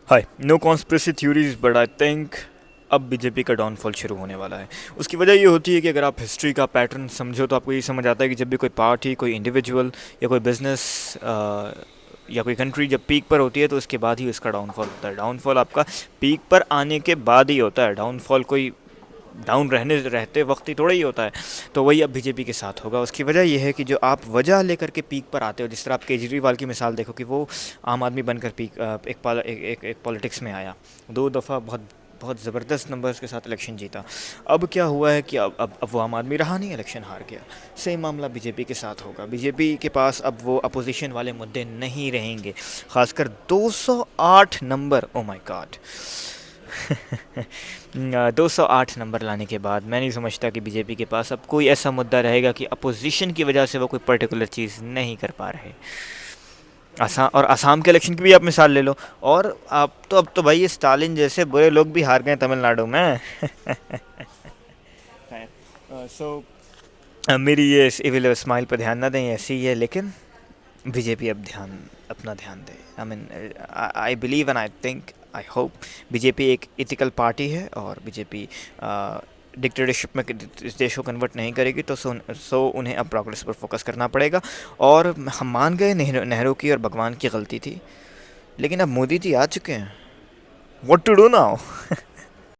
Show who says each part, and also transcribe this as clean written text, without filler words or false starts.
Speaker 1: Hi, no conspiracy theories but I think अब BJP का downfall शुरू होने वाला है। उसकी वजह ये होती है कि अगर आप हिस्ट्री का पैटर्न समझो तो आपको ये समझ आता है कि जब भी कोई पार्टी, कोई इंडिविजुअल या कोई बिजनेस या कोई कंट्री जब पीक पर होती है तो उसके बाद ही उसका डाउनफॉल होता है। डाउनफॉल आपका पीक पर आने के बाद ही होता है। डाउनफॉल कोई डाउन रहते वक्त ही थोड़ा ही होता है। तो वही अब बीजेपी के साथ होगा। उसकी वजह यह है कि जो आप वजह लेकर के पीक पर आते हो, जिस तरह आप केजरीवाल की मिसाल देखो कि वो आम आदमी बनकर पीक एक पॉलिटिक्स में आया, 2 दफ़ा बहुत बहुत ज़बरदस्त नंबर्स के साथ इलेक्शन जीता। अब क्या हुआ है कि अब वो आम आदमी रहा नहीं, इलेक्शन हार गया। सेम मामला बीजेपी के साथ होगा। बीजेपी के पास अब वो अपोजिशन वाले मुद्दे नहीं रहेंगे, खासकर 208 number, oh my God. 208 number लाने के बाद मैं नहीं समझता कि बीजेपी के पास अब कोई ऐसा मुद्दा रहेगा कि अपोजिशन की वजह से वो कोई पर्टिकुलर चीज़ नहीं कर पा रहे। असम के इलेक्शन की भी आप मिसाल ले लो। और आप तो अब तो भाई ये स्टालिन जैसे बुरे लोग भी हार गए तमिलनाडु में। सो मेरी ये इविल स्माइल पर ध्यान ना दें, ऐसी ही है। लेकिन बीजेपी अब अपना ध्यान दे। I mean, I believe and I think, I hope BJP एक इथिकल पार्टी है और बीजेपी डिक्टेटरशिप में इस देश को कन्वर्ट नहीं करेगी। तो उन्हें अब प्रोग्रेस पर फोकस करना पड़ेगा। और हम मान गए नेहरू की और भगवान की गलती थी, लेकिन अब मोदी जी आ चुके हैं। What to do now?